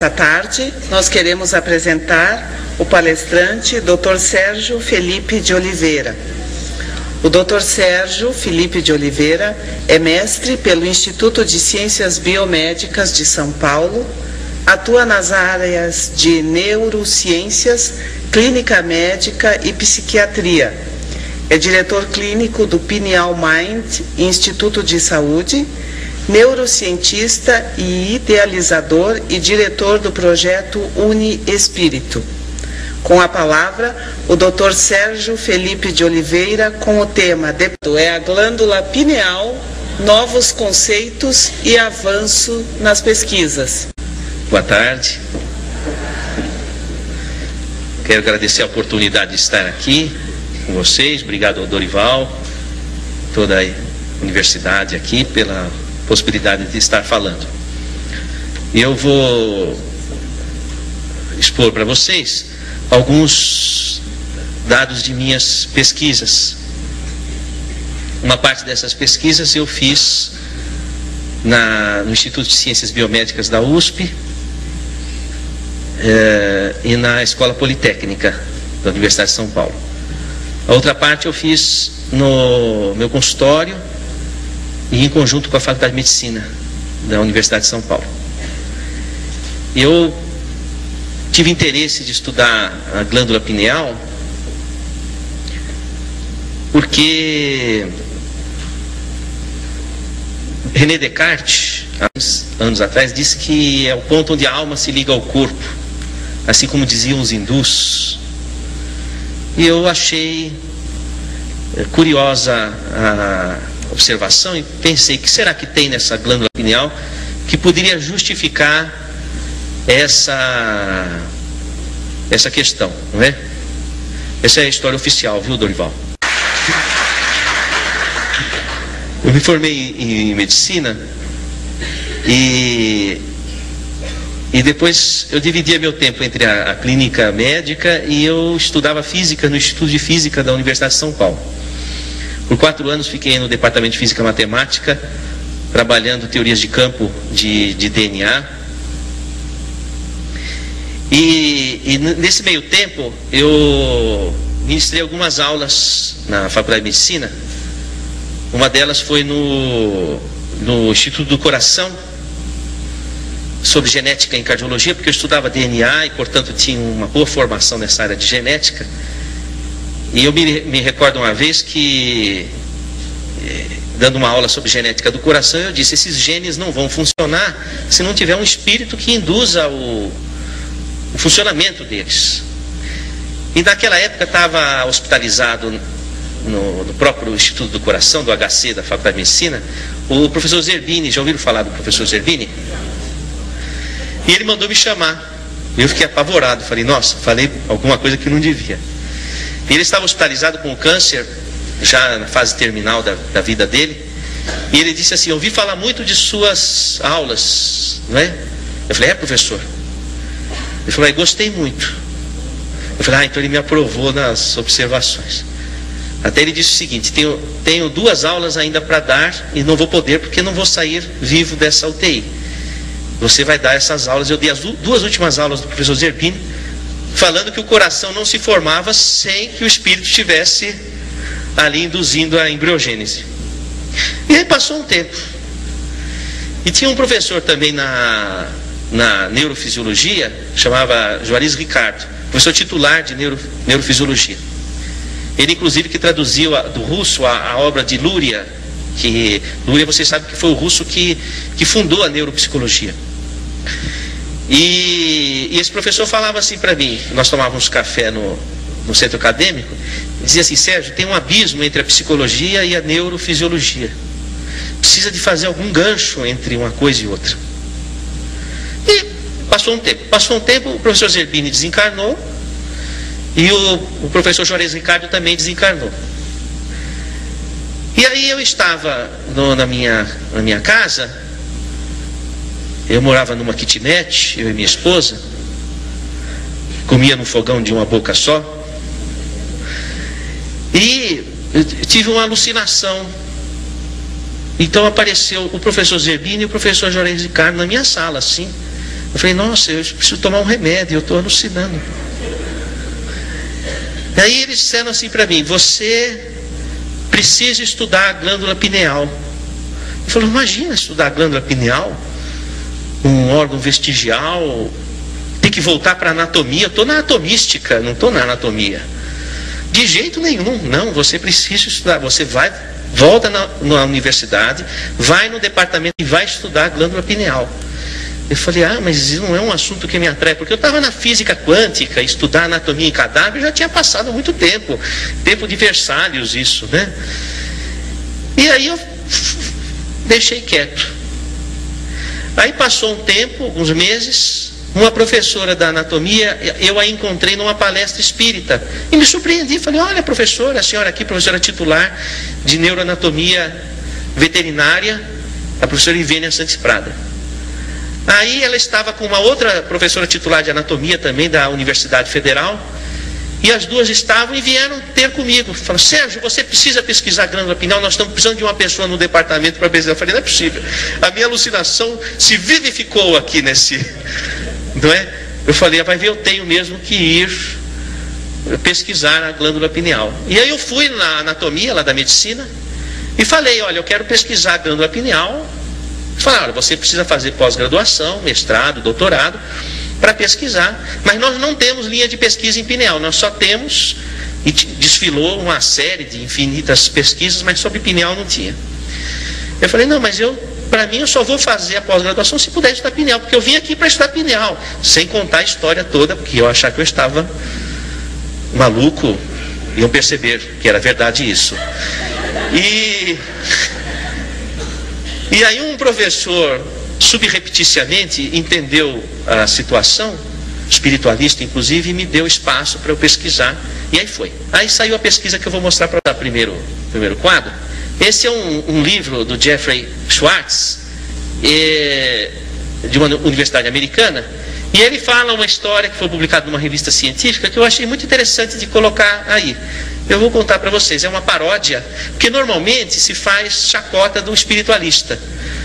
Esta tarde, nós queremos apresentar o palestrante Dr. Sérgio Felipe de Oliveira. O Dr. Sérgio Felipe de Oliveira é mestre pelo Instituto de Ciências Biomédicas de São Paulo, atua nas áreas de neurociências, clínica médica e psiquiatria. É diretor clínico do Pineal Mind Instituto de Saúde, neurocientista e idealizador e diretor do projeto Uni Espírito. Com a palavra, o Dr. Sérgio Felipe de Oliveira, com o tema é a glândula pineal, novos conceitos e avanço nas pesquisas. Boa tarde. Quero agradecer a oportunidade de estar aqui com vocês. Obrigado ao Dorival, toda a universidade aqui, pela possibilidade de estar falando. E eu vou expor para vocês alguns dados de minhas pesquisas. Uma parte dessas pesquisas eu fiz no Instituto de Ciências Biomédicas da USP e na Escola Politécnica da Universidade de São Paulo. A outra parte eu fiz no meu consultório e em conjunto com a Faculdade de Medicina da Universidade de São Paulo. Eu tive interesse de estudar a glândula pineal porque René Descartes, há uns anos atrás, disse que é o ponto onde a alma se liga ao corpo, assim como diziam os hindus. E eu achei curiosa a observação e pensei, que será que tem nessa glândula pineal que poderia justificar essa questão, não é? Essa é a história oficial, viu, Dorival? Eu me formei em medicina e depois eu dividia meu tempo entre a clínica médica e eu estudava física no Instituto de Física da Universidade de São Paulo. Por 4 anos fiquei no departamento de Física Matemática, trabalhando teorias de campo de DNA. E nesse meio tempo eu ministrei algumas aulas na Faculdade de Medicina. Uma delas foi no Instituto do Coração, sobre genética em cardiologia, porque eu estudava DNA e, portanto, tinha uma boa formação nessa área de genética. E eu me recordo uma vez que, dando uma aula sobre genética do coração, eu disse, esses genes não vão funcionar se não tiver um espírito que induza o funcionamento deles. E naquela época estava hospitalizado no próprio Instituto do Coração, do HC, da Faculdade de Medicina, o professor Zerbini. Já ouviram falar do professor Zerbini? E ele mandou me chamar. Eu fiquei apavorado, falei, nossa, falei alguma coisa que não devia. E ele estava hospitalizado com câncer, já na fase terminal da vida dele. E ele disse assim, ouvi falar muito de suas aulas, não é? Eu falei, professor? Ele falou, gostei muito. Eu falei, então ele me aprovou nas observações. Até ele disse o seguinte, tenho 2 aulas ainda para dar e não vou poder porque não vou sair vivo dessa UTI. Você vai dar essas aulas. Eu dei as 2 últimas aulas do professor Zerbini, falando que o coração não se formava sem que o espírito estivesse ali induzindo a embriogênese. E aí passou um tempo. E tinha um professor também na neurofisiologia, chamava Juarez Ricardo, professor titular de neurofisiologia. Ele, inclusive, que traduziu do russo a obra de Luria, que Luria, você sabe que foi o russo que fundou a neuropsicologia. E esse professor falava assim para mim, nós tomávamos café no centro acadêmico, dizia assim, Sérgio, tem um abismo entre a psicologia e a neurofisiologia. Precisa de fazer algum gancho entre uma coisa e outra. E passou um tempo, o professor Zerbini desencarnou e o professor Juarez Ricardo também desencarnou. E aí eu estava na minha casa. Eu morava numa kitnet, eu e minha esposa, comia no fogão de uma boca só, e eu tive uma alucinação. Então apareceu o professor Zerbini e o professor Juarez Ricardo na minha sala, assim, Eu falei, nossa, eu preciso tomar um remédio, eu estou alucinando. Aí eles disseram assim para mim, você precisa estudar a glândula pineal. Eu falei, imagina estudar a glândula pineal, um órgão vestigial, tem que voltar para a anatomia. Eu estou na anatomística, não estou na anatomia. De jeito nenhum, não, você precisa estudar, você volta na universidade, vai no departamento e vai estudar a glândula pineal. Eu falei, mas isso não é um assunto que me atrai, porque eu estava na física quântica, estudar anatomia em cadáver já tinha passado muito tempo de Versalhes isso, né? E aí eu deixei quieto. Aí passou um tempo, alguns meses, uma professora da anatomia, eu a encontrei numa palestra espírita, e me surpreendi, falei, olha professora, a senhora aqui, professora titular de neuroanatomia veterinária, a professora Ivênia Santos Prada. Aí ela estava com uma outra professora titular de anatomia também da Universidade Federal, e as duas estavam e vieram ter comigo. Falaram, Sérgio, você precisa pesquisar a glândula pineal, nós estamos precisando de uma pessoa no departamento para pesquisar. Eu falei, não é possível. A minha alucinação se vivificou aqui nesse... Não é? Eu falei, vai ver, eu tenho mesmo que ir pesquisar a glândula pineal. E aí eu fui na anatomia lá da medicina e falei, olha, eu quero pesquisar a glândula pineal. Falaram, olha, você precisa fazer pós-graduação, mestrado, doutorado, para pesquisar, mas nós não temos linha de pesquisa em pineal, nós só temos, e desfilou uma série de infinitas pesquisas, mas sobre pineal não tinha. Eu falei, não, mas para mim eu só vou fazer a pós-graduação se puder estudar pineal, porque eu vim aqui para estudar pineal, sem contar a história toda, porque eu achava que eu estava maluco, iam perceber que era verdade isso. E aí um professor, subrepeticiamente, entendeu a situação, espiritualista inclusive, e me deu espaço para eu pesquisar. E aí foi. Aí saiu a pesquisa que eu vou mostrar para o primeiro quadro. Esse é um livro do Jeffrey Schwartz, de uma universidade americana, e ele fala uma história que foi publicada numa revista científica que eu achei muito interessante de colocar aí. Eu vou contar para vocês, é uma paródia, porque normalmente se faz chacota do espiritualista.